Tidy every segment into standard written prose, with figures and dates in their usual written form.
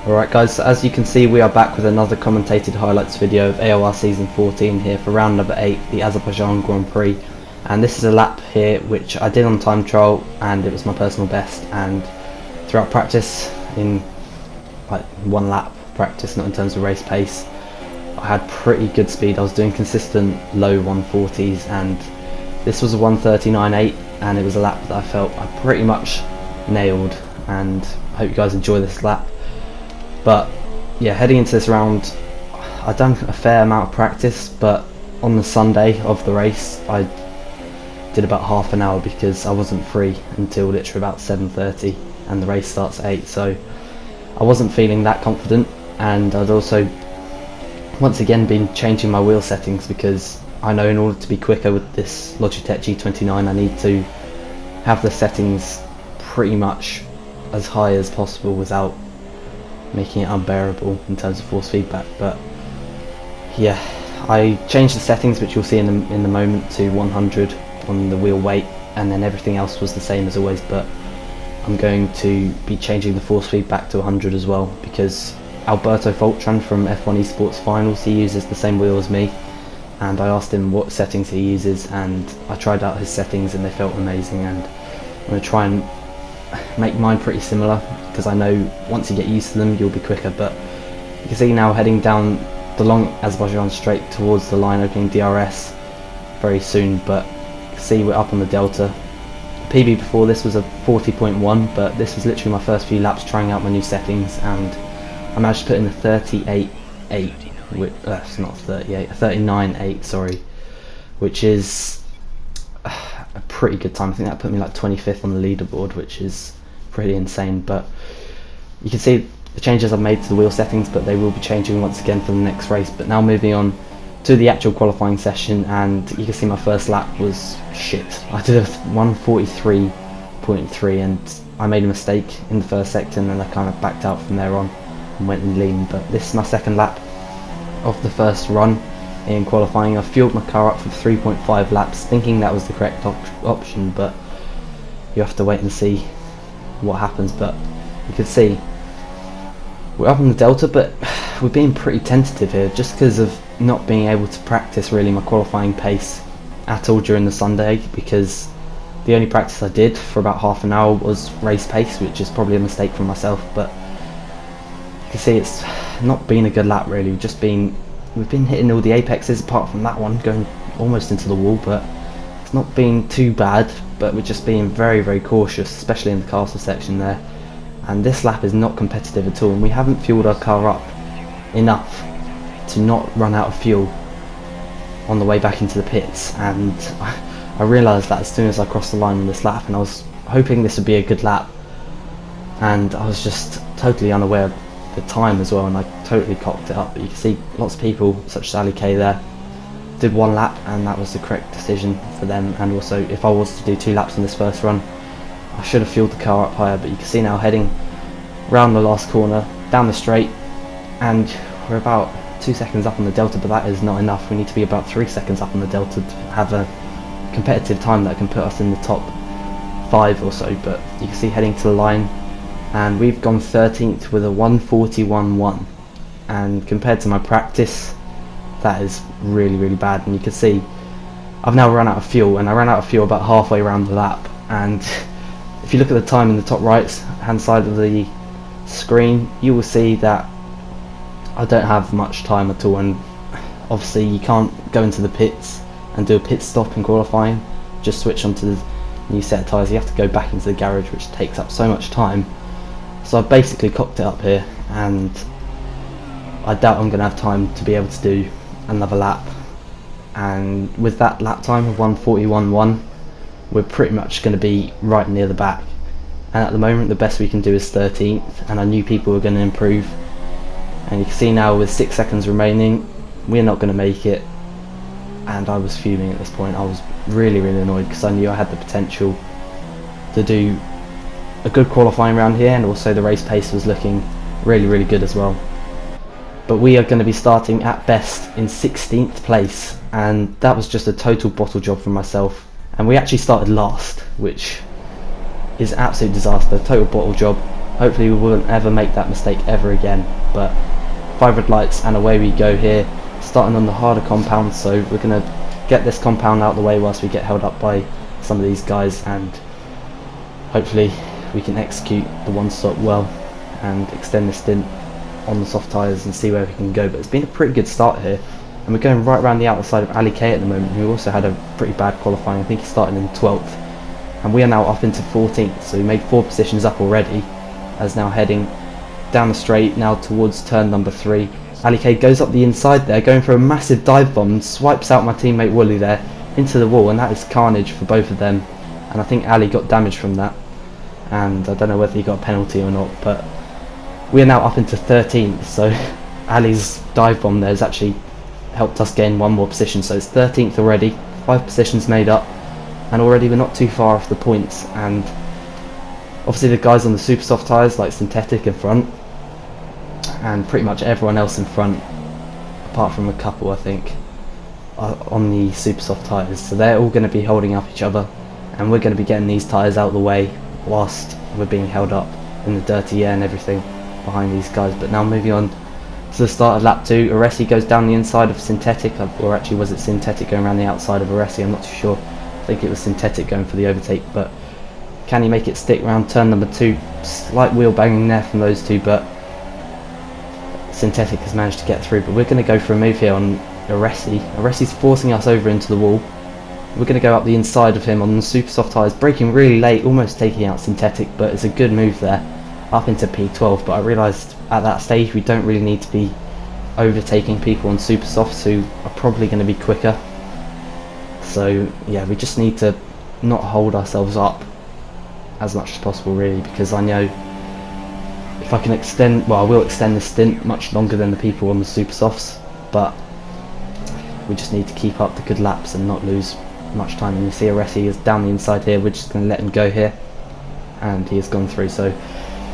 Alright guys, so as you can see we are back with another commentated highlights video of AOR Season 14 here for round number 8, the Azerbaijan Grand Prix. And this is a lap here which I did on time trial and it was my personal best, and throughout practice, in like one lap practice, not in terms of race pace, I had pretty good speed. I was doing consistent low 140s and this was a 139.8 and it was a lap that I felt I pretty much nailed, and I hope you guys enjoy this lap. But yeah, heading into this round, I'd done a fair amount of practice, but on the Sunday of the race I did about half an hour because I wasn't free until literally about 7:30 and the race starts at 8, so I wasn't feeling that confident. And I'd also once again been changing my wheel settings because I know in order to be quicker with this Logitech G29 I need to have the settings pretty much as high as possible without making it unbearable in terms of force feedback. But yeah, I changed the settings, which you'll see in the moment, to 100 on the wheel weight, and then everything else was the same as always, but I'm going to be changing the force feedback to 100 as well, because Alberto Foltran from F1 Esports Finals, he uses the same wheel as me, and I asked him what settings he uses and I tried out his settings and they felt amazing, and I'm going to try and make mine pretty similar because I know once you get used to them you'll be quicker. But you can see now heading down the long Azerbaijan straight towards the line opening DRS very soon, but you can see we're up on the Delta. PB before this was a 40.1, but this was literally my first few laps trying out my new settings, and I managed to put in a 38.8, it's not 38, 39.8 sorry, which is a pretty good time. I think that put me like 25th on the leaderboard, which is pretty insane. But you can see the changes I've made to the wheel settings, but they will be changing once again for the next race. But now moving on to the actual qualifying session, and you can see my first lap was shit. I did a 143.3 and I made a mistake in the first sector, and then I kind of backed out from there on and went and lean. But this is my second lap of the first run in qualifying. I fueled my car up for 3.5 laps thinking that was the correct option, but you have to wait and see what happens. But you can see we're up in the Delta, but we're being pretty tentative here just because of not being able to practice really my qualifying pace at all during the Sunday, because the only practice I did for about half an hour was race pace, which is probably a mistake from myself. But you can see it's not been a good lap really. We've been hitting all the apexes apart from that one going almost into the wall, but it's not been too bad. But we're just being very, very cautious, especially in the castle section there. And this lap is not competitive at all, and we haven't fueled our car up enough to not run out of fuel on the way back into the pits. And I realised that as soon as I crossed the line on this lap, and I was hoping this would be a good lap, and I was just totally unaware of the time as well, and I totally cocked it up. But you can see lots of people such as Ali K there did one lap, and that was the correct decision for them. And also, if I was to do 2 laps in this first run, I should have fueled the car up higher. But you can see now heading round the last corner down the straight, and we're about 2 seconds up on the Delta, but that is not enough. We need to be about 3 seconds up on the Delta to have a competitive time that can put us in the top 5 or so. But you can see heading to the line, and we've gone 13th with a 141.1, and compared to my practice that is really, really bad. And you can see I've now run out of fuel, and I ran out of fuel about halfway around the lap. And if you look at the time in the top right hand side of the screen, you will see that I don't have much time at all. And obviously you can't go into the pits and do a pit stop in qualifying, just switch onto the new set of tyres. You have to go back into the garage, which takes up so much time. So I've basically cocked it up here, and I doubt I'm going to have time to be able to do another lap. And with that lap time of 141.1, we're pretty much going to be right near the back. And at the moment the best we can do is 13th, and I knew people were going to improve. And you can see now with 6 seconds remaining we're not going to make it, and I was fuming at this point. I was really, really annoyed because I knew I had the potential to do a good qualifying round here, and also the race pace was looking really, really good as well. But we are going to be starting at best in 16th place, and that was just a total bottle job from myself. And we actually started last, which is absolute disaster, total bottle job. hopefully we wouldn't ever make that mistake ever again. But 5 red lights and away we go here, starting on the harder compound. So we're going to get this compound out of the way whilst we get held up by some of these guys, and hopefully we can execute the one stop well and extend the stint on the soft tyres and see where we can go. But it's been a pretty good start here, and we're going right around the outside of Ollie at the moment, who also had a pretty bad qualifying. I think he started in 12th, and we are now up into 14th, so we made 4 positions up already, as now heading down the straight now towards turn number 3. Ollie goes up the inside there, going for a massive dive bomb, and swipes out my teammate Wooly there into the wall, and that is carnage for both of them. And I think Ollie got damage from that, and I don't know whether he got a penalty or not, but we are now up into 13th, so Ollie's dive bomb there has actually helped us gain 1 more position, so it's 13th already, 5 positions made up, and already we're not too far off the points. And obviously the guys on the super soft tyres, like synthetic in front, and pretty much everyone else in front, apart from a couple I think, are on the super soft tyres, so they're all going to be holding up each other, and we're going to be getting these tyres out of the way whilst we're being held up in the dirty air and everything behind these guys. But now moving on to the start of lap 2, Aresi goes down the inside of synthetic, or actually was it synthetic going around the outside of Aresi, I'm not too sure. I think it was synthetic going for the overtake, but can he make it stick around turn number 2? Slight wheel banging there from those two, but synthetic has managed to get through. But we're going to go for a move here on Aresi. Aresi's forcing us over into the wall. We're going to go up the inside of him on the super soft tyres, braking really late, almost taking out synthetic, but it's a good move there up into P12. But I realised at that stage we don't really need to be overtaking people on super softs who are probably going to be quicker. So yeah, we just need to not hold ourselves up as much as possible really, because I know if I can extend, well I will extend the stint much longer than the people on the super softs, but we just need to keep up the good laps and not lose much time. And you see Aresi is down the inside here, we're just going to let him go here, and he has gone through. So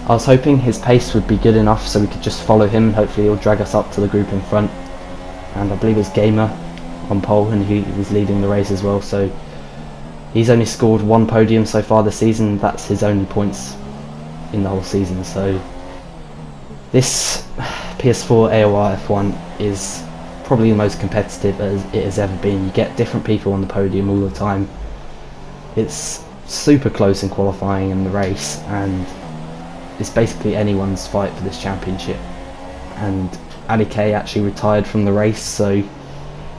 I was hoping his pace would be good enough so we could just follow him, and hopefully he'll drag us up to the group in front. And I believe it's Gamer on pole, and he was leading the race as well, so he's only scored 1 podium so far this season. That's his only points in the whole season. So this PS4 AOR F1 is probably the most competitive as it has ever been. You get different people on the podium all the time. It's super close in qualifying and the race, and it's basically anyone's fight for this championship. And Ali K actually retired from the race, so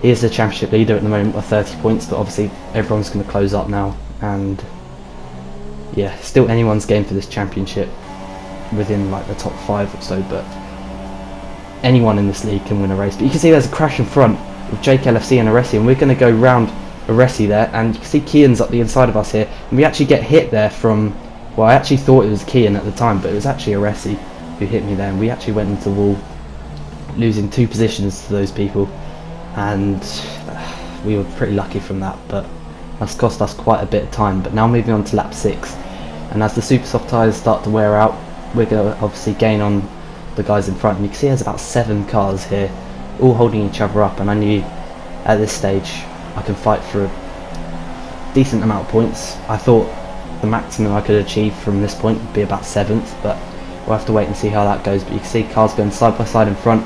he is the championship leader at the moment with 30 points, but obviously everyone's going to close up now, and yeah, still anyone's game for this championship within like the top 5 or so. But anyone in this league can win a race. But you can see there's a crash in front with JKLFC and Aresi, and we're going to go round Aresi there, and you can see Kian's up the inside of us here, and we actually get hit there from, well I actually thought it was Kian at the time, but it was actually Aresi who hit me there, and we actually went into the wall, losing 2 positions to those people, and we were pretty lucky from that, but that's cost us quite a bit of time. But now moving on to lap 6, and as the super soft tyres start to wear out, we're going to obviously gain on the guys in front, and you can see there's about 7 cars here all holding each other up, and I knew at this stage I can fight for a decent amount of points. I thought the maximum I could achieve from this point would be about 7th, but we'll have to wait and see how that goes. But you can see cars going side by side in front.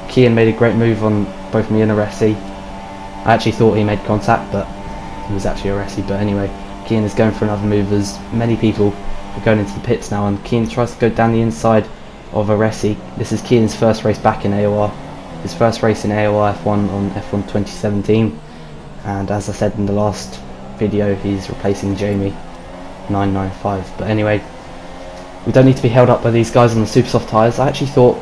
Kian made a great move on both me and Aresi. I actually thought he made contact, but it was actually Aresi. But anyway, Kian is going for another move as many people are going into the pits now, and Kian tries to go down the inside of Aresi. This is Kian's first race back in AOR, his first race in AOR F1 on F1 2017, and as I said in the last video, he's replacing Jamie 995. But anyway, we don't need to be held up by these guys on the super soft tyres. I actually thought,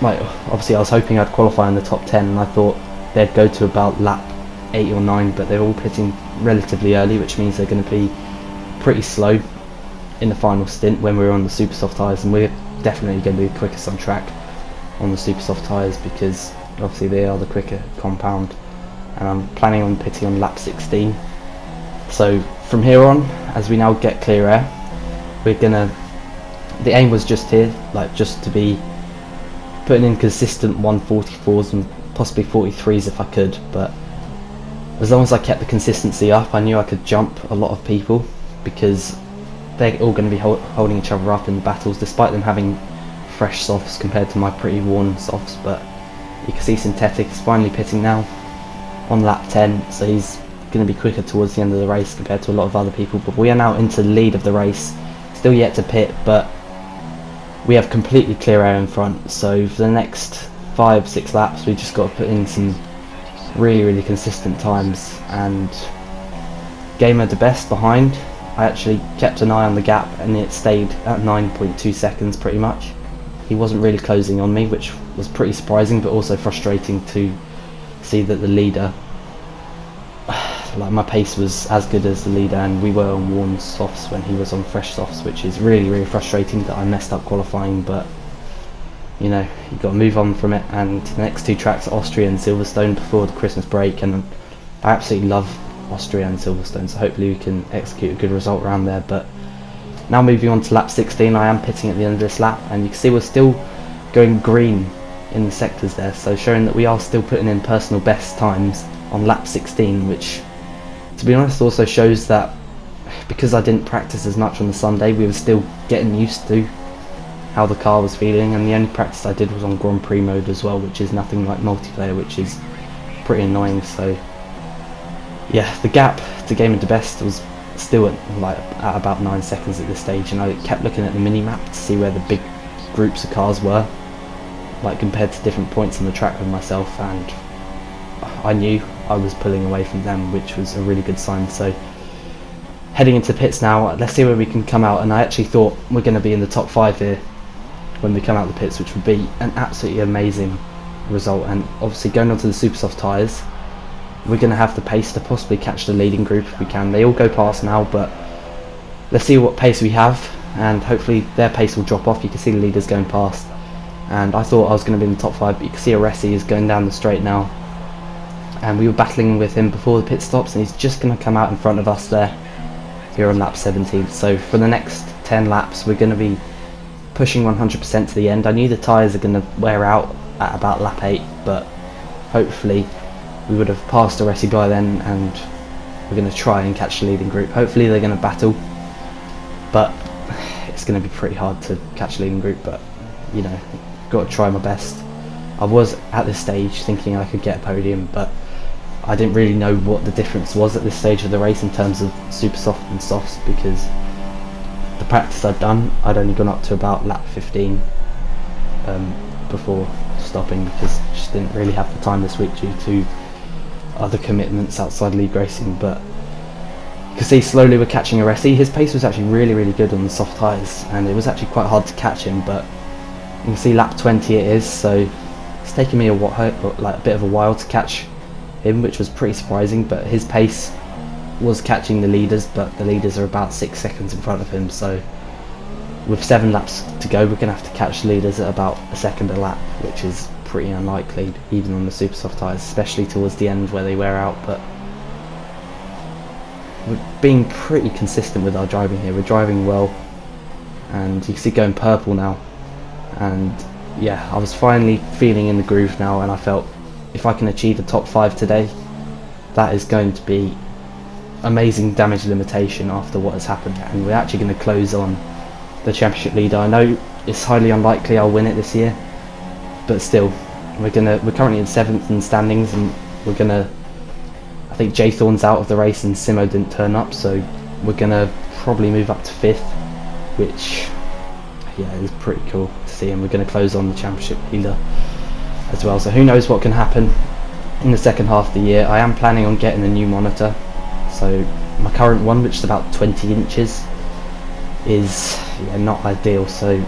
like, obviously I was hoping I'd qualify in the top 10, and I thought they'd go to about lap 8 or 9, but they're all pitting relatively early, which means they're going to be pretty slow in the final stint when we're on the super soft tyres, and we're definitely going to be the quickest on track on the super soft tyres because obviously they are the quicker compound, and I'm planning on pitting on lap 16. So from here on, as we now get clear air, we're gonna, the aim was just here, like just to be putting in consistent 144s and possibly 43s if I could, but as long as I kept the consistency up, I knew I could jump a lot of people, because they're all going to be holding each other up in the battles, despite them having fresh softs compared to my pretty worn softs. But you can see Synthetic is finally pitting now on lap 10, so he's going to be quicker towards the end of the race compared to a lot of other people. But we are now into the lead of the race, still yet to pit, but we have completely clear air in front. So for the next 5-6 laps we've just got to put in some really consistent times. And Gamer the best behind, I actually kept an eye on the gap and it stayed at 9.2 seconds pretty much. He wasn't really closing on me, which was pretty surprising but also frustrating to see that the leader, like my pace was as good as the leader, and we were on worn softs when he was on fresh softs, which is really frustrating that I messed up qualifying. But you know, you've got to move on from it, and the next 2 tracks are Austria and Silverstone before the Christmas break, and I absolutely love Austria and Silverstone, so hopefully we can execute a good result around there. But now moving on to lap 16, I am pitting at the end of this lap, and you can see we're still going green in the sectors there, so showing that we are still putting in personal best times on lap 16, which to be honest also shows that because I didn't practice as much on the Sunday, we were still getting used to how the car was feeling, and the only practice I did was on Grand Prix mode as well, which is nothing like multiplayer, which is pretty annoying. So yeah, the gap to Game of the Best was still at about 9 seconds at this stage, and I kept looking at the mini-map to see where the big groups of cars were, like compared to different points on the track with myself, and I knew I was pulling away from them, which was a really good sign. So heading into pits now, let's see where we can come out, and I actually thought we're going to be in the top 5 here when we come out the pits, which would be an absolutely amazing result. And obviously going onto the super soft tyres, we're going to have the pace to possibly catch the leading group if we can. They all go past now, but let's see what pace we have, and hopefully their pace will drop off. You can see the leaders going past, and I thought I was going to be in the top 5, but you can see Aresi is going down the straight now, and we were battling with him before the pit stops, and he's just going to come out in front of us there here on lap 17. So for the next 10 laps we're going to be pushing 100% to the end. I knew the tyres are going to wear out at about lap 8, but hopefully we would have passed Aresi by then, and we're going to try and catch the leading group. Hopefully they're going to battle, but it's going to be pretty hard to catch the leading group, but you know, got to try my best. I was at this stage thinking I could get a podium, but I didn't really know what the difference was at this stage of the race in terms of super soft and softs, because the practice I'd done, I'd only gone up to about lap 15 before stopping, because I just didn't really have the time this week due to other commitments outside league racing. But you can see slowly we're catching Aresi. His pace was actually really good on the soft tyres, and it was actually quite hard to catch him, but you can see lap 20 it is, so it's taken me a bit of a while to catch him, which was pretty surprising. But his pace was catching the leaders, but the leaders are about 6 seconds in front of him, so with 7 laps to go we're going to have to catch the leaders at about a second a lap, which is pretty unlikely even on the super soft tyres, especially towards the end where they wear out. But we're being pretty consistent with our driving here. We're driving well, and you can see going purple now, and yeah, I was finally feeling in the groove now, and I felt if I can achieve the top 5 today, that is going to be amazing damage limitation after what has happened, and we're actually going to close on the championship leader. I know it's highly unlikely I'll win it this year, but still, we're currently in 7th in standings, and I think Jay Thorne's out of the race and Simo didn't turn up, so we're gonna probably move up to 5th, which yeah, is pretty cool to see, and we're gonna close on the championship leader as well. So who knows what can happen in the second half of the year. I am planning on getting a new monitor, so my current one, which is about 20 inches, is not ideal, so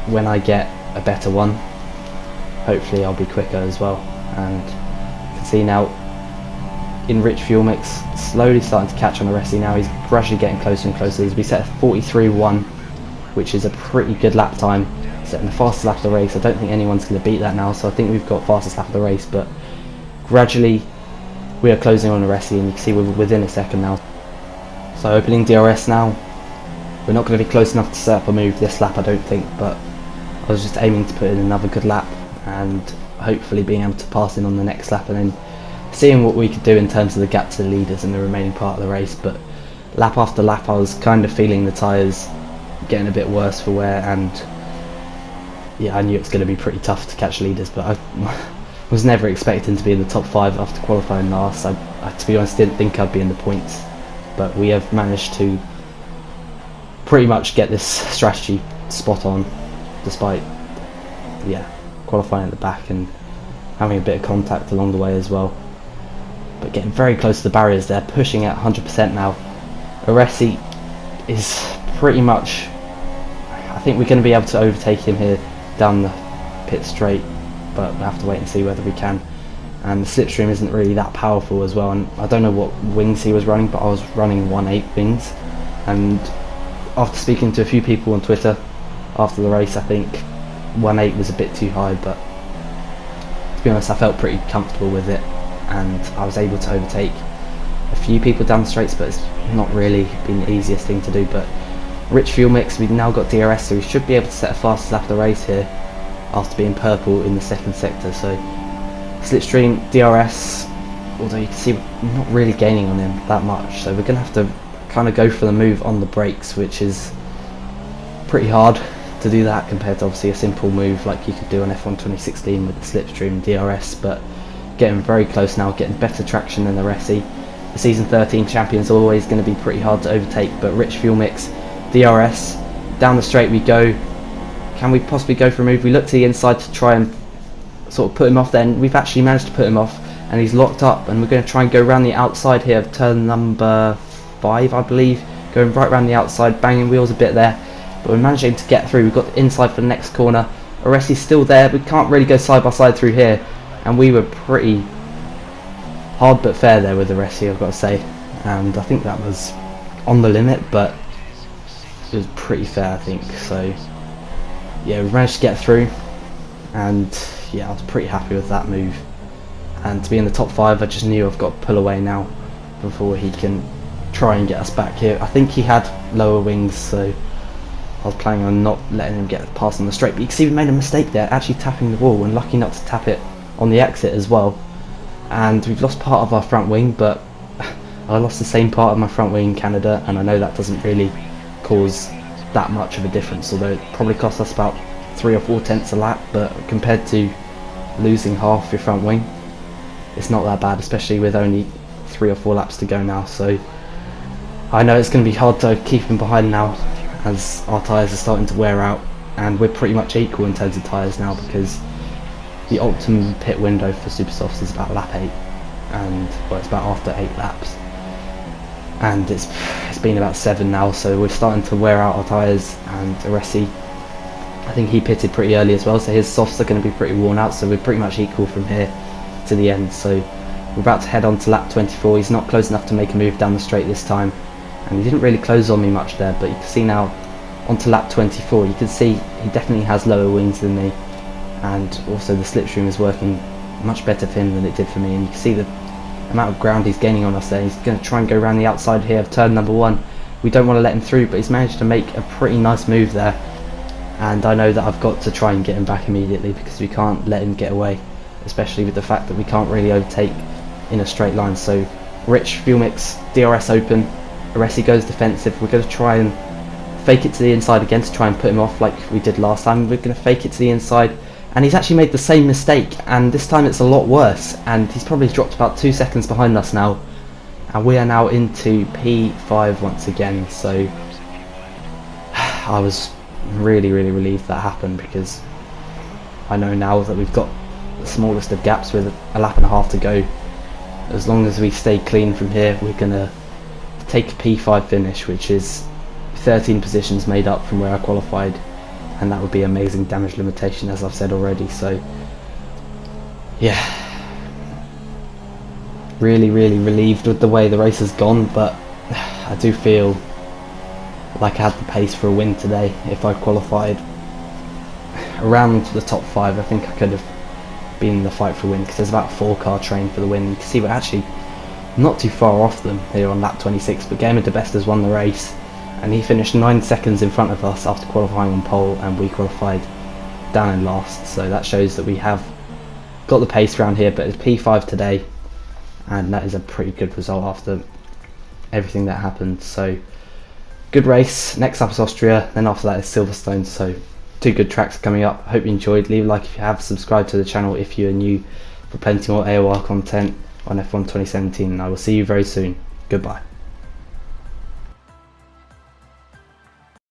when I get a better one, hopefully I'll be quicker as well. And you can see now in Rich Fuel Mix slowly starting to catch on Aresi now. He's gradually getting closer and closer. As we set a 43.1, which is a pretty good lap time, setting the fastest lap of the race. I don't think anyone's going to beat that now, so I think we've got fastest lap of the race, but gradually we are closing on Aresi, and you can see we're within a second now. So opening DRS now. We're not going to be close enough to set up a move this lap, I don't think, but I was just aiming to put in another good lap and hopefully being able to pass in on the next lap, and then seeing what we could do in terms of the gap to the leaders in the remaining part of the race. But lap after lap I was kind of feeling the tyres getting a bit worse for wear, and yeah, I knew it was going to be pretty tough to catch leaders, but I was never expecting to be in the top 5 after qualifying last. I to be honest didn't think I'd be in the points, but we have managed to pretty much get this strategy spot on, despite qualifying at the back and having a bit of contact along the way as well. But getting very close to the barriers there, pushing at 100% now. Aresi is pretty much, I think we're going to be able to overtake him here down the pit straight, but we'll have to wait and see whether we can. And the slipstream isn't really that powerful as well, and I don't know what wings he was running, but I was running 1.8 wings, and after speaking to a few people on Twitter after the race, I think 1.8 was a bit too high, but to be honest I felt pretty comfortable with it, and I was able to overtake a few people down the straights, but it's not really been the easiest thing to do. But rich fuel mix, we've now got DRS, so we should be able to set a fastest lap of the race here after being purple in the second sector. So slipstream, DRS, although you can see we're not really gaining on him that much, so we're going to have to kind of go for the move on the brakes, which is pretty hard to do that compared to obviously a simple move like you could do on F1 2016 with the slipstream DRS. But getting very close now, getting better traction than the Resi. The season 13 champion's always going to be pretty hard to overtake, but rich fuel mix, DRS, down the straight we go. Can we possibly go for a move? We look to the inside to try and sort of put him off. Then we've actually managed to put him off, and he's locked up, and we're going to try and go around the outside here of turn number 5, I believe, going right around the outside, banging wheels a bit there, but we're managing to get through. We've got the inside for the next corner. Aresi's still there. We can't really go side by side through here, and we were pretty hard but fair there with Aresi, I've got to say, and I think that was on the limit, but it was pretty fair, I think. So yeah, we managed to get through, and yeah, I was pretty happy with that move. And to be in the top 5, I just knew I've got to pull away now before he can try and get us back here. I think he had lower wings, so I was planning on not letting him get past on the straight, but you can see we made a mistake there, actually tapping the wall, and lucky not to tap it on the exit as well. And we've lost part of our front wing, but I lost the same part of my front wing in Canada, and I know that doesn't really cause that much of a difference, although it probably cost us about 3 or 4 tenths a lap, but compared to losing half your front wing, it's not that bad, especially with only 3 or 4 laps to go now. So I know it's going to be hard to keep him behind now, as our tyres are starting to wear out, and we're pretty much equal in terms of tyres now, because the optimum pit window for super softs is about lap 8, and well, it's about after 8 laps, and it's been about 7 now, so we're starting to wear out our tyres. And Aresi, I think he pitted pretty early as well, so his softs are going to be pretty worn out, so we're pretty much equal from here to the end. So we're about to head on to lap 24. He's not close enough to make a move down the straight this time, and he didn't really close on me much there, but you can see now onto lap 24, you can see he definitely has lower wings than me, and also the slipstream is working much better for him than it did for me, and you can see the amount of ground he's gaining on us there. He's going to try and go around the outside here of turn number 1. We don't want to let him through, but he's managed to make a pretty nice move there, and I know that I've got to try and get him back immediately, because we can't let him get away, especially with the fact that we can't really overtake in a straight line. So rich fuel mix, DRS open, Aresi goes defensive. We're going to try and fake it to the inside again to try and put him off like we did last time. We're going to fake it to the inside, and he's actually made the same mistake, and this time it's a lot worse, and he's probably dropped about 2 seconds behind us now, and we are now into P5 once again. So I was really relieved that happened, because I know now that we've got the smallest of gaps with a lap and a half to go. As long as we stay clean from here, we're going to take a P5 finish, which is 13 positions made up from where I qualified, and that would be amazing damage limitation, as I've said already. So yeah, really relieved with the way the race has gone, but I do feel like I had the pace for a win today. If I qualified around the top 5, I think I could have been in the fight for a win, because there's about a 4-car train for the win. You can see we're actually not too far off them here on lap 26, but Gamer De Best has won the race, and he finished 9 seconds in front of us after qualifying on pole, and we qualified down in last. So that shows that we have got the pace around here, but it's P5 today, and that is a pretty good result after everything that happened. So good race. Next up is Austria, then after that is Silverstone. So 2 good tracks coming up. Hope you enjoyed. Leave a like if you have, subscribe to the channel if you are new, for plenty more AOR content on F1 2017, and I will see you very soon. Goodbye.